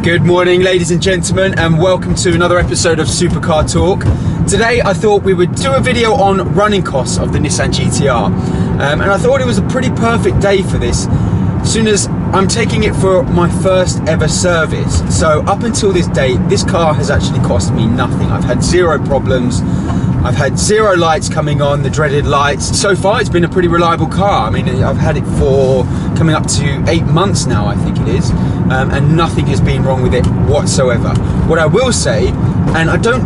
Good morning, ladies and gentlemen, and welcome to another episode of Supercar Talk. Today I thought we would do a video on running costs of the Nissan GTR, and I thought it was a pretty perfect day for this, as soon as I'm taking it for my first ever service. So up until this date, this car has actually cost me nothing. I've had zero problems. I've had zero lights coming on, the dreaded lights. So far, it's been a pretty reliable car. I mean, I've had it for coming up to 8 months now, I think it is, and nothing has been wrong with it whatsoever. What I will say, and I don't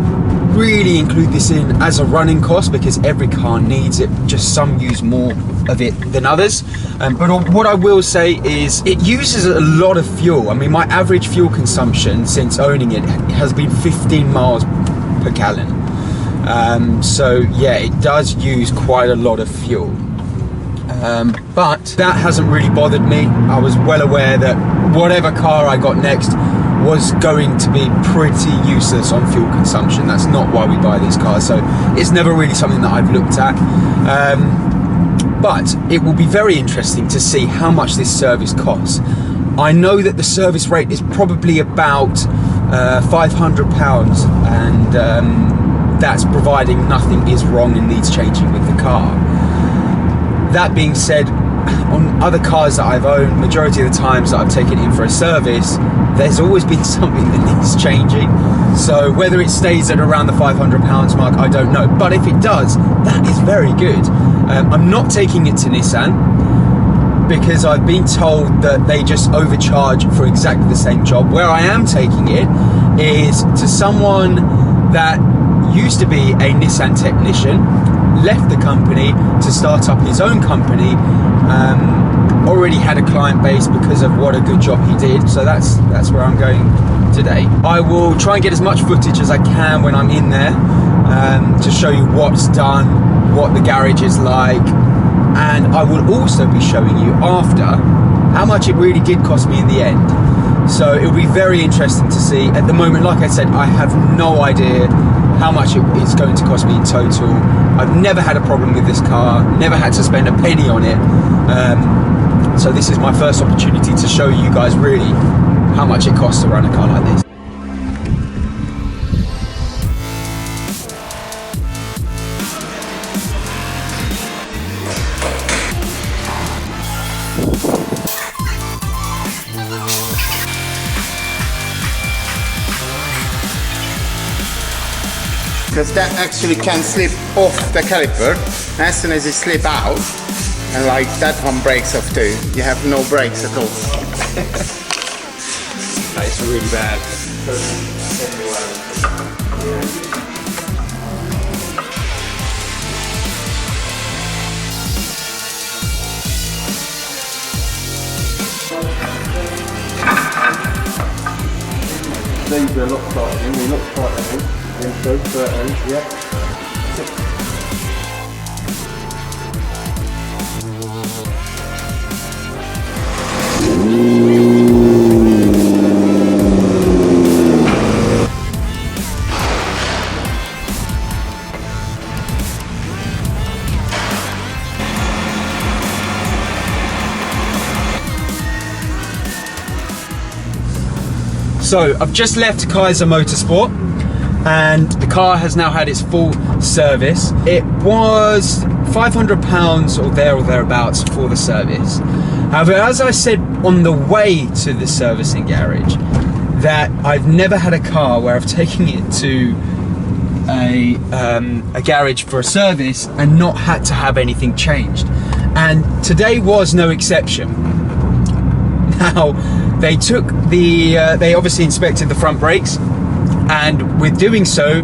really include this in as a running cost because every car needs it, just some use more of it than others. But what I will say is it uses a lot of fuel. I mean, my average fuel consumption since owning it has been 15 miles per gallon. So yeah, it does use quite a lot of fuel, but that hasn't really bothered me. I was well aware that whatever car I got next was going to be pretty useless on fuel consumption. That's not why we buy these cars, so it's never really something that I've looked at. But it will be very interesting to see how much this service costs. I know that the service rate is probably about £500, and that's providing nothing is wrong and needs changing with the car. That being said, on other cars that I've owned, majority of the times that I've taken it in for a service, there's always been something that needs changing. So whether it stays at around the £500 mark, I don't know. But if it does, that is very good. I'm not taking it to Nissan because I've been told that they just overcharge for exactly the same job. Where I am taking it is to someone that used to be a Nissan technician, left the company to start up his own company, already had a client base because of what a good job he did. So that's where I'm going today. I will try and get as much footage as I can when I'm in there, to show you what's done, what the garage is like, and I will also be showing you after how much it really did cost me in the end. So it'll be very interesting to see. At the moment, like I said, I have no idea how much it's going to cost me in total. I've never had a problem with this car, never had to spend a penny on it. So this is my first opportunity to show you guys really how much it costs to run a car like this. Because that actually can slip off the caliper as soon as it slip out, and like that one breaks off too. You have no brakes at all. It's really bad. These are a lot tighter, we look tighter, I think. Into 13, yeah. So I've just left Kaiser Motorsport, and the car has now had its full service. It was £500 or thereabouts for the service. However, as I said on the way to the servicing garage, that I've never had a car where I've taken it to a garage for a service and not had to have anything changed. And today was no exception. Now, they took they obviously inspected the front brakes, and with doing so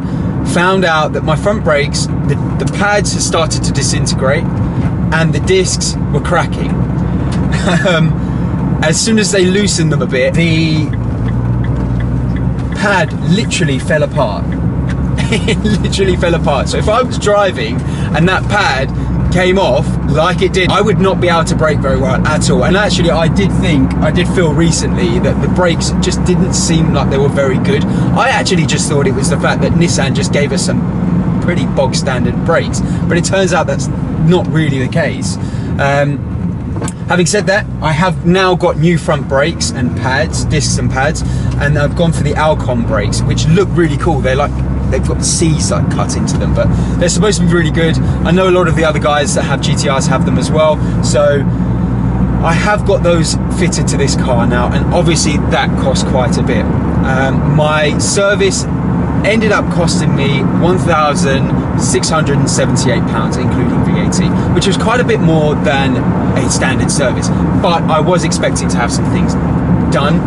found out that my front brakes, the pads had started to disintegrate and the discs were cracking. As soon as they loosened them a bit, the pad literally fell apart. It literally fell apart. So if I was driving and that pad came off like it did, I would not be able to brake very well at all. And actually I did feel recently that the brakes just didn't seem like they were very good. I actually just thought it was the fact that Nissan just gave us some pretty bog standard brakes, but it turns out that's not really the case. Having said that, I have now got new front brakes and pads, discs and pads, and I've gone for the Alcon brakes, which look really cool. They've got C's like cut into them, but they're supposed to be really good. I know a lot of the other guys that have GTRs have them as well, so I have got those fitted to this car now, and obviously that cost quite a bit. My service ended up costing me £1,678, including VAT, which was quite a bit more than a standard service, but I was expecting to have some things done.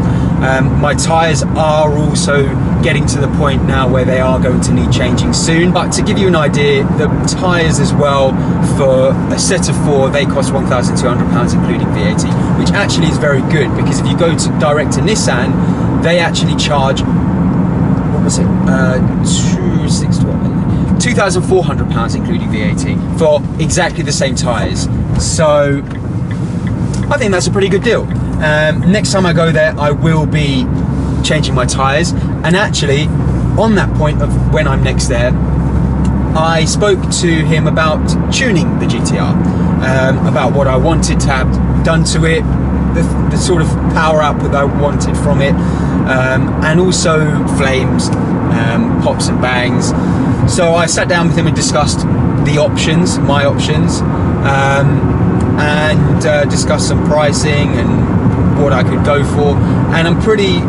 My tyres are also getting to the point now where they are going to need changing soon. But to give you an idea, the tyres as well, for a set of 4, they cost £1,200, including VAT, which actually is very good, because if you go direct to Nissan, they actually charge, what was it, £2,400, including VAT, for exactly the same tyres. So I think that's a pretty good deal. Next time I go there, I will be changing my tyres, and actually on that point of when I'm next there, I spoke to him about tuning the GTR, about what I wanted to have done to it, the sort of power output that I wanted from it, and also flames, pops and bangs. So I sat down with him and discussed the options, my options, and discussed some pricing and what I could go for, and I'm pretty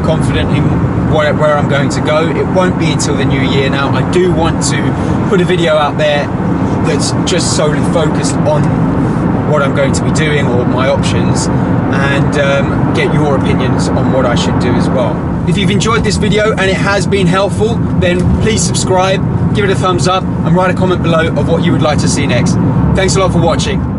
confident in where I'm going to go. It won't be until the new year now. I do want to put a video out there that's just solely focused on what I'm going to be doing, or my options, and get your opinions on what I should do as well. If you've enjoyed this video and it has been helpful, then please subscribe, give it a thumbs up, and write a comment below of what you would like to see next. Thanks a lot for watching.